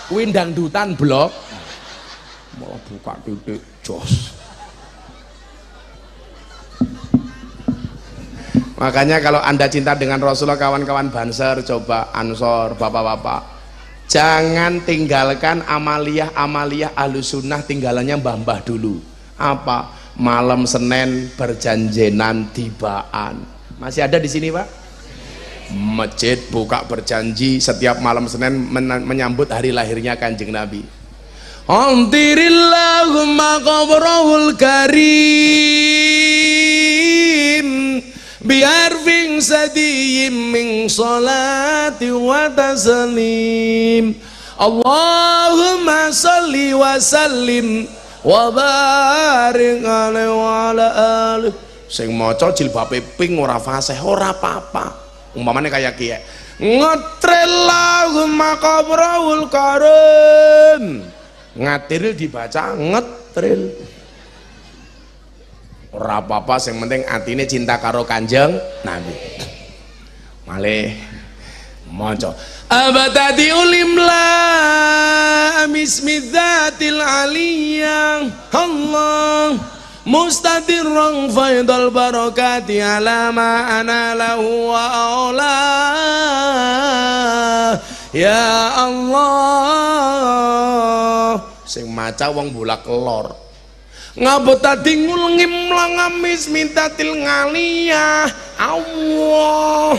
kuwi dangdutan blok. Mau buka titik jos. Makanya kalau Anda cinta dengan Rasulullah, kawan-kawan Banser, coba Ansor, bapak-bapak, jangan tinggalkan amaliyah ahlussunnah, tinggalannya mbah-mbah dulu. Apa? Malam Senin berjanjenan tibaan. Masih ada di sini, Pak? Masjid buka berjanji setiap malam Senin menyambut hari lahirnya Kanjeng Nabi. Antirillahumma qabrahul karim biarfing sadiyim min salati wa taslim. Allahumma salli wa sallim wa barik alaihi wa ala alihi. Sing maca jilbabe pink ora fasih ora apa-apa. Umpamane kayak kiye ngetrillahumma qabrahul karim, ngatiril dibaca ngetril ora apa-apa, yang penting atine cinta karo Kanjeng Nabi. Malih maca abadati ulimla bismidzatil aliyah Allah mustatirran faidal barakati ala ma ana lahu wa aula ya Allah. Sing maca wong bolak kelor ngabotati ngulngim langamis mintatil ngaliyah Allah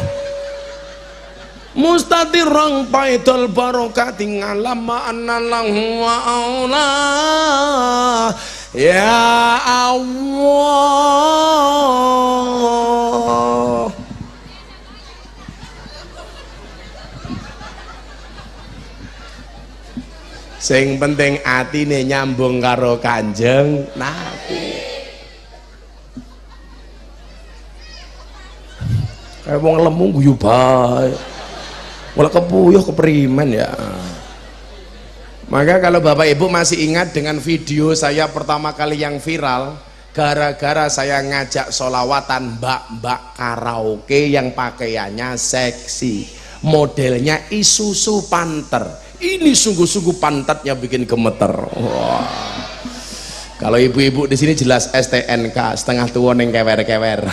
mustatirran faidal barakati ala ma ana lahu wa aula ya Allah. Sing penting atine nyambung karo Kanjeng Nabi. Kayak wong lemu guyu bae. Malah kepuyuh keprimen ya. Maka kalau Bapak Ibu masih ingat dengan video saya pertama kali yang viral, gara-gara saya ngajak sholawatan mbak-mbak karaoke yang pakaiannya seksi, modelnya Isuzu Panther. Ini sungguh-sungguh pantatnya bikin gemeter. Wah. Kalau ibu-ibu di sini jelas STNK, setengah tua neng kewer-kewer.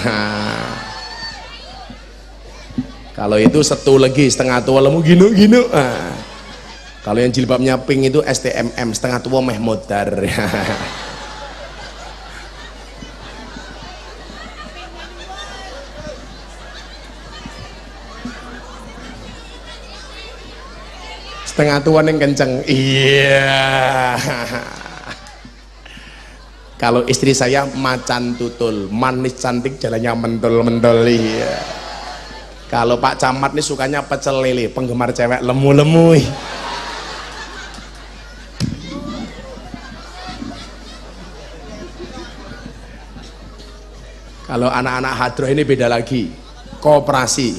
Kalau itu setu lagi setengah tua lemu gino-gino. Kalau yang jilbabnya pink itu STMM, setengah tua meh modar. Setengah tua yang kenceng. Iya. Kalau istri saya macan tutul, manis cantik jalannya mentul-mentul. Iya. Kalau Pak Camat nih sukanya pecel lele, penggemar cewek lemu-lemu. Kalau anak-anak hadroh ini beda lagi, koperasi,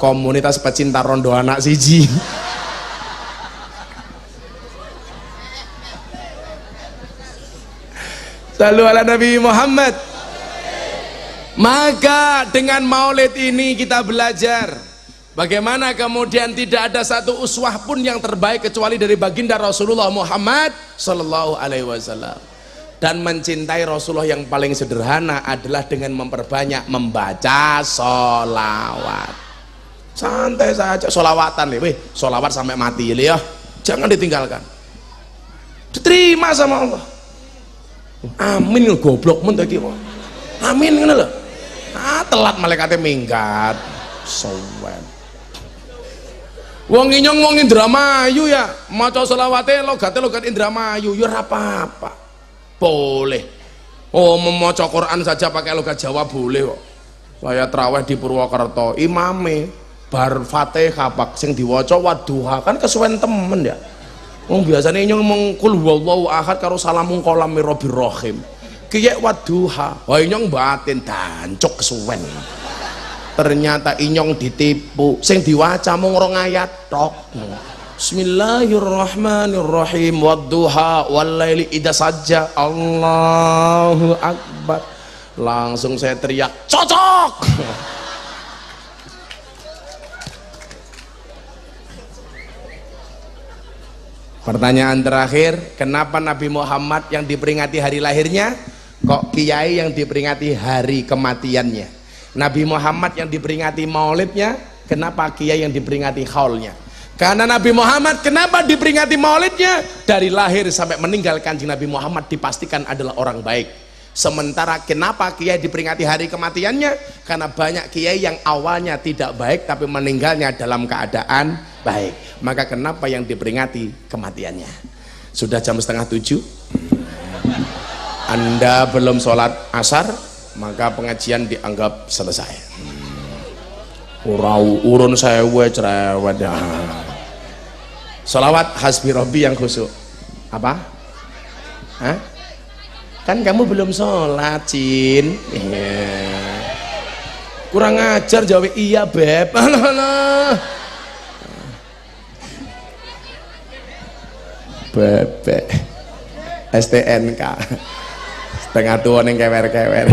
komunitas pecinta rondo anak siji. Sallu ala Nabi Muhammad. Maka dengan maulid ini kita belajar bagaimana kemudian tidak ada satu uswah pun yang terbaik kecuali dari baginda Rasulullah Muhammad sallallahu alaihi wasallam. Dan mencintai Rasulullah yang paling sederhana adalah dengan memperbanyak membaca sholawat. Santai saja, sholawatan nih, weh, sholawat sampai mati ya, jangan ditinggalkan. Diterima sama Allah. Amin, goblok men iki. Amin ngono lho. Telat malaikate minggat. Sowan. Wong inyong wong Indramayu ya, maca selawate logate logat Indramayu ya ora apa-apa. Boleh. Oh, membaca Quran saja pakai logat Jawa boleh kok. Saya traweh di Purwokerto, imame bar Fatihah pak sing diwaca wadduha kan kesuwen temen ya. Wong biasanya inyong ngomong kul huwallahu ahad karo salamun qalam mirabir rahim. Kiyek wadduha. Wah inyong batin dancuk kesuwen. Ternyata inyong ditipu. Sing diwaca mung 2 ayat tok. Bismillahirrahmanirrahim wadduha wallaili idza sajja. Allahu akbar. Langsung saya teriak, cocok. Pertanyaan terakhir, kenapa Nabi Muhammad yang diperingati hari lahirnya kok kiai yang diperingati hari kematiannya? Nabi Muhammad yang diperingati maulidnya, kenapa kiai yang diperingati haulnya? Karena Nabi Muhammad kenapa diperingati maulidnya? Dari lahir sampai meninggal Kanjeng Nabi Muhammad dipastikan adalah orang baik. Sementara kenapa kiai diperingati hari kematiannya? Karena banyak kiai yang awalnya tidak baik tapi meninggalnya dalam keadaan baik. Maka kenapa yang diperingati kematiannya? Sudah jam 6:30. Anda belum sholat asar, maka pengajian dianggap selesai. Urun sewe cerewet. Sholawat hasbi robbi yang khusyuk. Apa? Hah? Kan kamu belum sholat, Cin. Kurang ajar jawab iya beb. Alah. Bebek STNK setengah tua yang kewer-kewer.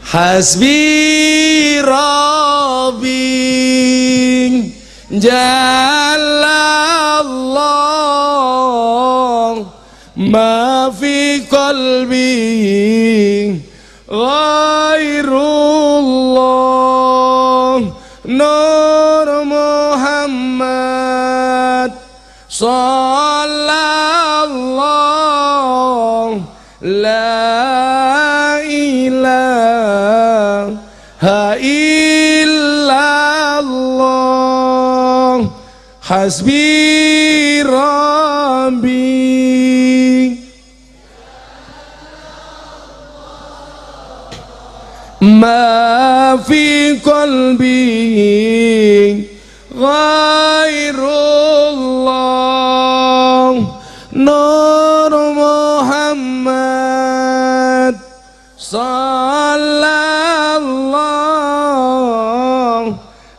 Hasbi Rabbi Jalallah ma fi qalbi ghairullah Nur Muhammad sallallahu la ilaha illallah hasbi rabbi ma fi qalbi ghairullah Nur Muhammad sallallahu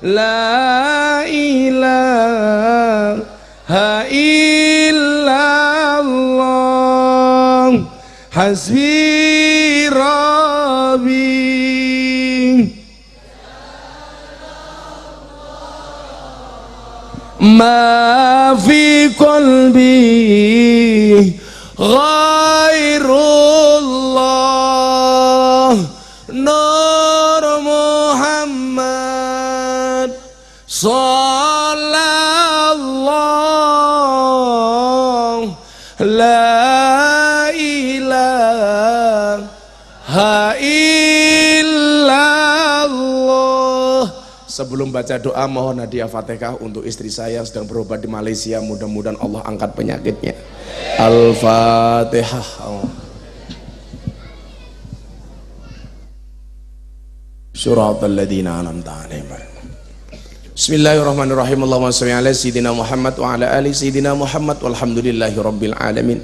la ilaha illallah hasbi rabbi ma fi qalbi ghairullah Nur Muhammad sallallahu illallah. Sebelum baca doa mohon hadiah Fatihah untuk istri saya yang sedang berobat di Malaysia, mudah-mudahan Allah angkat penyakitnya. Al-Fatihah. Suratal ladzina an'amta 'alaihim. Bismillahirrahmanirrahim. Allahumma shalli ala sayyidina Muhammad wa ala ali sayyidina Muhammad walhamdulillahi rabbil alamin.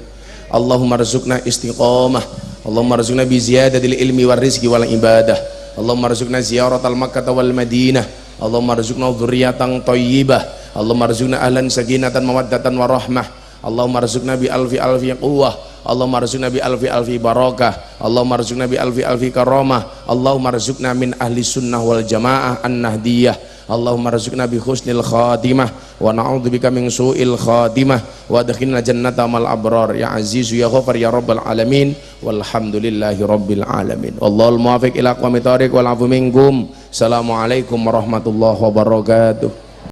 Allahumma rzuqna istiqamah. Allahumma rzuqna bi ziyadatil ilmi war rizqi wal ibadah. Allahumma rzuqna ziyaratal Makkah wal Madinah. Allahumma rzuqna dzurriyyatan thayyibah. Allahumma rzuqna ahlan sakinatan mawaddatan warahmah. Allahumma rzuqna bi alfi alfi quwwah. Allahumma rzuqna bi alfi alfi barakah. Allahumma rzuqna bi alfi alfi karamah. Allahumma rzuqna min ahli sunnah wal jamaah an-nahdiyah. Allahumma rzuqna bi husnil khatimah wa na'udzubika min su'il khatimah wa adkhilna jannata mal abrar ya azizu ya ghafar ya rabbal alamin walhamdulillahi rabbil alamin. Wallahul muwaffiq ila aqwamit thoriq wal afu minkum. Assalamualaikum warahmatullahi wabarakatuh.